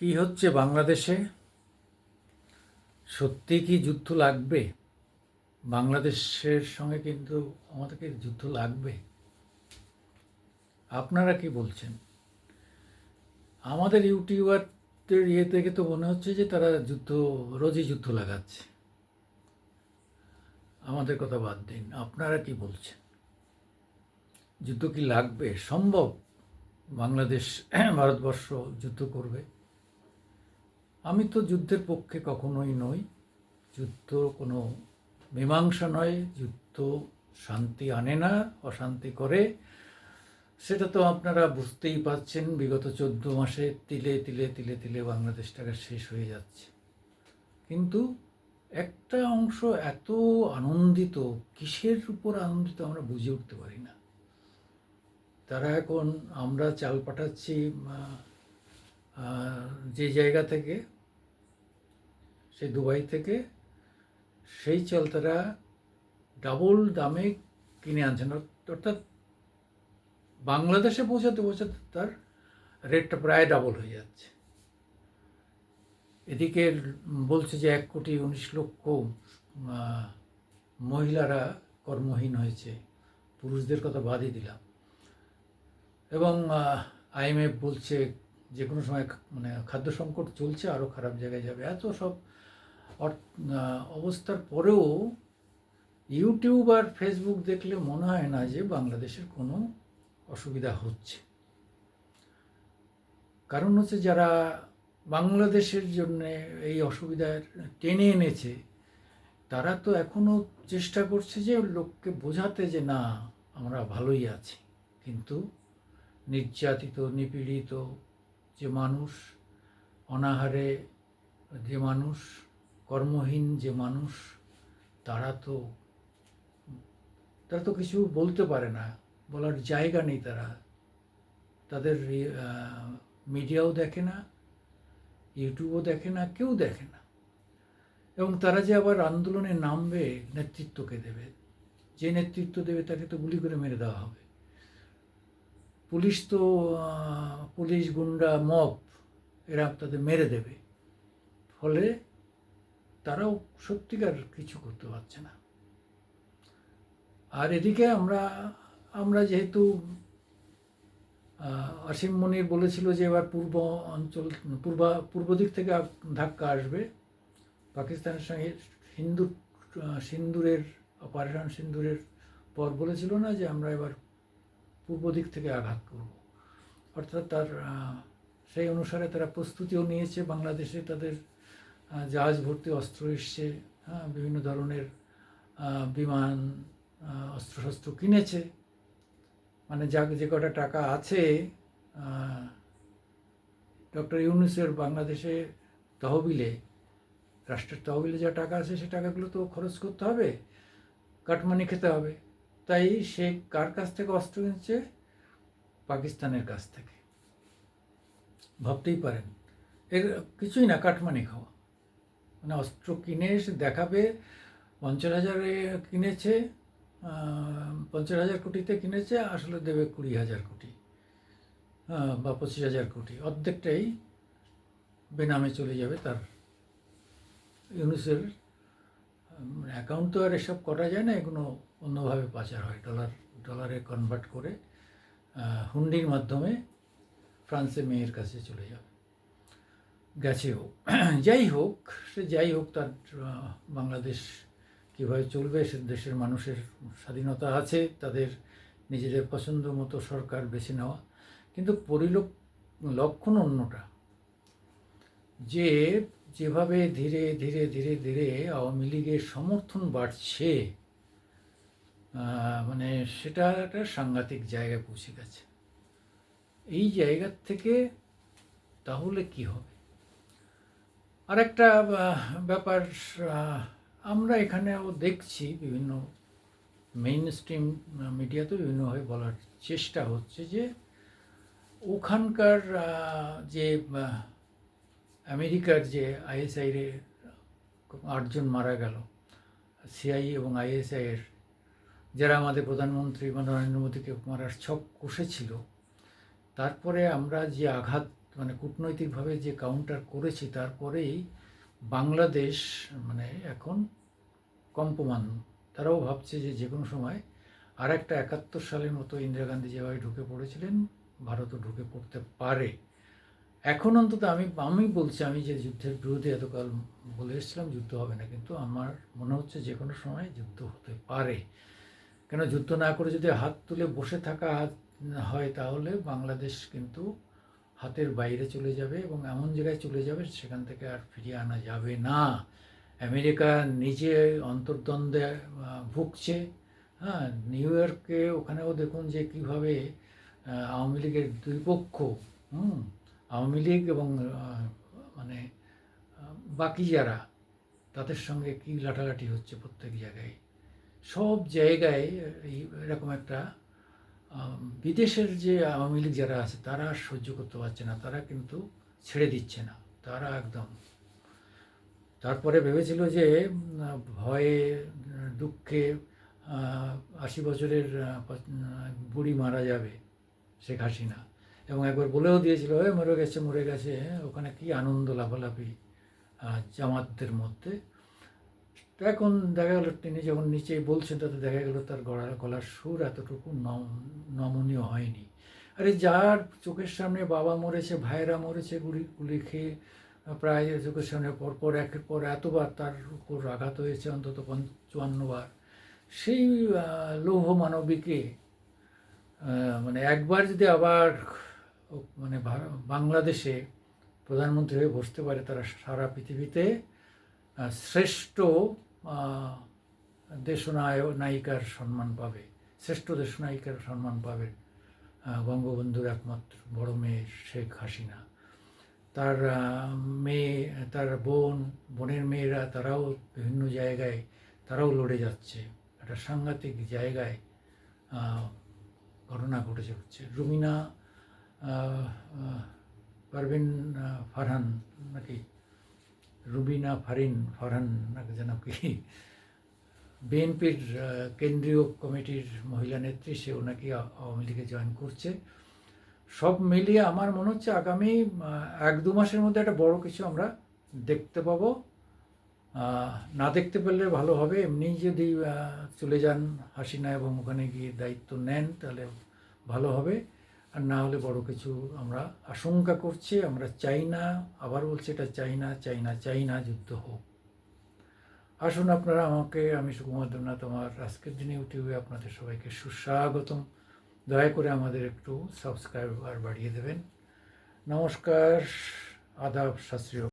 কি হচ্ছে বাংলাদেশে? সত্যি কি যুদ্ধ লাগবে? বাংলাদেশের সঙ্গে কিন্তু আমাদেরকে যুদ্ধ লাগবে। আপনারা কি বলছেন? আমাদের ইউটিউবারদের ইয়ে থেকে তো মনে হচ্ছে যে তারা রোজই যুদ্ধ লাগাচ্ছে। আমাদের কথা বাদ দিন, আপনারা কি বলছেন? যুদ্ধ কি লাগবে? সম্ভব বাংলাদেশ ভারতবর্ষ যুদ্ধ করবে? আমি তো যুদ্ধের পক্ষে কখনোই নই। যুদ্ধ কোনো মীমাংসা নয়। যুদ্ধ শান্তি আনে না, অশান্তি করে। সেটা তো আপনারা বুঝতেই পারছেন। বিগত 14 মাসে তিলে তিলে তিলে তিলে বাংলাদেশটাকে শেষ হয়ে যাচ্ছে। কিন্তু একটা অংশ এত আনন্দিত, কিসের উপর আনন্দিত আমরা বুঝে উঠতে পারি না। তারা এখন, আমরা চাল পাঠাচ্ছি যে জায়গা থেকে, সেই দুবাই থেকে, সেই চাল তারা ডাবল দামে কিনে আনছেন। অর্থাৎ বাংলাদেশে পৌঁছাতে পৌঁছাতে তার রেটটা প্রায় ডাবল হয়ে যাচ্ছে। এদিকে বলছে যে 1,19,00,000 মহিলারা কর্মহীন হয়েছে। পুরুষদের কথা বাদই দিলাম। এবং IMF বলছে যে কোনো সময় মানে খাদ্য সংকট চলছে, আরও খারাপ জায়গায় যাবে। এত সব অবস্থার পরেও ইউটিউব আর ফেসবুক দেখলে মনে হয় না যে বাংলাদেশের কোনো অসুবিধা হচ্ছে। কারণ হচ্ছে যারা বাংলাদেশের জন্য এই অসুবিধার টেনে এনেছে, তারা তো এখনও চেষ্টা করছে যে লোককে বোঝাতে যে না, আমরা ভালোই আছি। কিন্তু নির্যাতিত, নিপীড়িত যে মানুষ, অনাহারে যে মানুষ, কর্মহীন যে মানুষ, তারা তো কিছু বলতে পারে না, বলার জায়গা নেই। তাদের মিডিয়াও দেখে না, ইউটিউবও দেখে না, কেউ দেখে না। এবং তারা যে আবার আন্দোলনে নামবে, নেতৃত্বকে দেবে। যে নেতৃত্ব দেবে তাকে তো গুলি করে মেরে দেওয়া হবে। পুলিশ, গুন্ডা, মব, এরা তাদের মেরে দেবে। ফলে তারাও সত্যিকার কিছু করতে পারছে না। আর এদিকে আমরা যেহেতু অসীম মনির বলেছিল যে এবার পূর্ব দিক থেকে ধাক্কা আসবে পাকিস্তানের সঙ্গে। সিন্দুরের অপারেশন সিন্দুরের পর বলেছিল না যে আমরা এবার পূর্ব দিক থেকে আঘাত করব। অর্থাৎ সেই অনুসারে তারা প্রস্তুতিও নিয়েছে। বাংলাদেশে তাদের জাহাজ ভর্তি অস্ত্র এসছে, বিভিন্ন ধরনের বিমান, অস্ত্রশস্ত্র কিনেছে। মানে যে কটা টাকা আছে ডক্টর ইউনূসের বাংলাদেশে তহবিলে, রাষ্ট্রের তহবিলে যা টাকা আছে সে টাকাগুলো তো খরচ করতে হবে, কাটমানি খেতে হবে। তাই সে কার কাছ থেকে অস্ত্র কিনছে? পাকিস্তানের কাছ থেকে। ভাবতেই পারেন, এর কিছুই না, কাটমানি খাওয়া। মানে অস্ত্র কিনে এসে দেখাবে 50,000-এ কিনেছে, 50,000 কোটিতে কিনেছে, আসলে দেবে 20,000 কোটি বা 25,000 কোটি। অর্ধেকটাই বেনামে চলে যাবে তার। ইউনূসের অ্যাকাউন্ট তো আর এসব করা যায় না, এগুলো অন্যভাবে পাচার হয়। ডলারে কনভার্ট করে হুন্ডির মাধ্যমে ফ্রান্সে মেয়ের কাছে চলে যাবে, গেছেও। যাই হোক, তার বাংলাদেশ কীভাবে চলবে, সে দেশের মানুষের স্বাধীনতা আছে, তাদের নিজেদের পছন্দ মতো সরকার বেছে নেওয়া। কিন্তু লক্ষণ অন্যটা, যেভাবে ধীরে ধীরে ধীরে ধীরে আওয়ামী লীগের সমর্থন বাড়ছে, মানে সেটা একটা সাংঘাতিক জায়গায় পৌঁছে গেছে। এই জায়গার থেকে তাহলে কি হবে? আর একটা ব্যাপার আমরা এখানেও দেখছি, বিভিন্ন মেইন স্ট্রিম মিডিয়াতে বিভিন্নভাবে বলার চেষ্টা হচ্ছে যে ওখানকার যে আমেরিকার যে ISI-র 8 জন মারা গেল, CIA এবং ISI-এর, যারা আমাদের প্রধানমন্ত্রী নরেন্দ্র মোদীকে মারার ছক কষেছিল, তারপরে আমরা যে আঘাত মানে কূটনৈতিকভাবে যে কাউন্টার করেছি, তারপরেই বাংলাদেশ মানে এখন কম্পমান। তারাও ভাবছে যে যে কোনো সময় আর একটা 71 সালের মতো ইন্দিরা গান্ধী যেভাবে ঢুকে পড়েছিলেন, ভারতও ঢুকে পড়তে পারে। এখন অন্তত আমি আমি বলছি, আমি যে যুদ্ধের বিরুদ্ধে এতকাল বলে এসেছিলাম যুদ্ধ হবে না, কিন্তু আমার মনে হচ্ছে যে কোনো সময় যুদ্ধ হতে পারে। কেন, যুদ্ধ না করে যদি হাত তুলে বসে থাকা হয়, তাহলে বাংলাদেশ কিন্তু হাতের বাইরে চলে যাবে এবং এমন জায়গায় চলে যাবে সেখান থেকে আর ফিরিয়ে আনা যাবে না। আমেরিকা নিজে অন্তর্দ্বন্দ্বে ভুগছে। হ্যাঁ, নিউ ইয়র্কে ওখানেও দেখুন যে কীভাবে আওয়ামী লীগের দুই পক্ষ, আওয়ামী লীগ এবং মানে বাকি যারা, তাদের সঙ্গে কী লাঠালাঠি হচ্ছে প্রত্যেক জায়গায়। সব জায়গায় এরকম একটা বিদেশের যে আওয়ামী লীগ যারা আছে তারা আর সহ্য করতে পারছে না, তারা কিন্তু ছেড়ে দিচ্ছে না, তারা একদম। তারপরে ভেবেছিল যে ভয়ে দুঃখে 80 বছরের বুড়ি মারা যাবে, শেখ হাসিনা, এবং একবার বলেও দিয়েছিল মরে গেছে মরে গেছে, ওখানে কি আনন্দ লাফালাফি জামাতদের মধ্যে। তো এখন দেখা গেল তিনি যখন নিচে বলছেন, তাতে দেখা গেল তার গলার সুর এতটুকু নমনীয় হয়নি। আরে যার চোখের সামনে বাবা মরেছে, ভাইয়েরা মরেছে গুলি খেয়ে, প্রায় চোখের সামনে পরপর একের পর এতবার তার উপর আঘাত হয়েছে, অন্তত 55 বার, সেই লৌহ মানবীকে মানে একবার যদি আবার মানে বাংলাদেশে প্রধানমন্ত্রী হয়ে বসতে পারে, তারা সারা পৃথিবীতে শ্রেষ্ঠ দেশনায়িকার সম্মান পাবে, শ্রেষ্ঠ দেশনায়িকার সম্মান পাবে বঙ্গবন্ধুর একমাত্র বড় মেয়ে শেখ হাসিনা। তার মেয়ে, তার বোনের মেয়েরা, তারাও বিভিন্ন জায়গায় তারাও লড়ে যাচ্ছে। একটা সাংঘাতিক জায়গায় ঘটনা ঘটেছে হচ্ছে। রুমিনা পারভিন ফারহান নাকি রুবিনা ফারহান নাকি যেন কি, বিএনপির কেন্দ্রীয় কমিটির মহিলা নেত্রী, সেও নাকি আওয়ামী লীগে জয়েন করছে। সব মিলিয়ে আমার মনে হচ্ছে আগামী 1-2 মাসের মধ্যে একটা বড় কিছু আমরা দেখতে পাবো। না দেখতে পেলে ভালো হবে, এমনি যদি চলে যান হাসিনা এবং ওখানে গিয়ে দায়িত্ব নেন তাহলে ভালো হবে, আর না হলে বড় কিছু আমরা আশঙ্কা করছি। আমরা চাই না, আবার বলছি, এটা চাই না যুদ্ধ হোক। আসুন আপনারা আমাকে, আমি সুকুমার দেবনাথ, আমার আজকের দিনে ইউটিউবে আপনাদের সবাইকে সুস্বাগতম। দয়া করে আমাদের একটু সাবস্ক্রাইবার বাড়িয়ে দেবেন। নমস্কার, আদাব, শাস্ত্রীয়।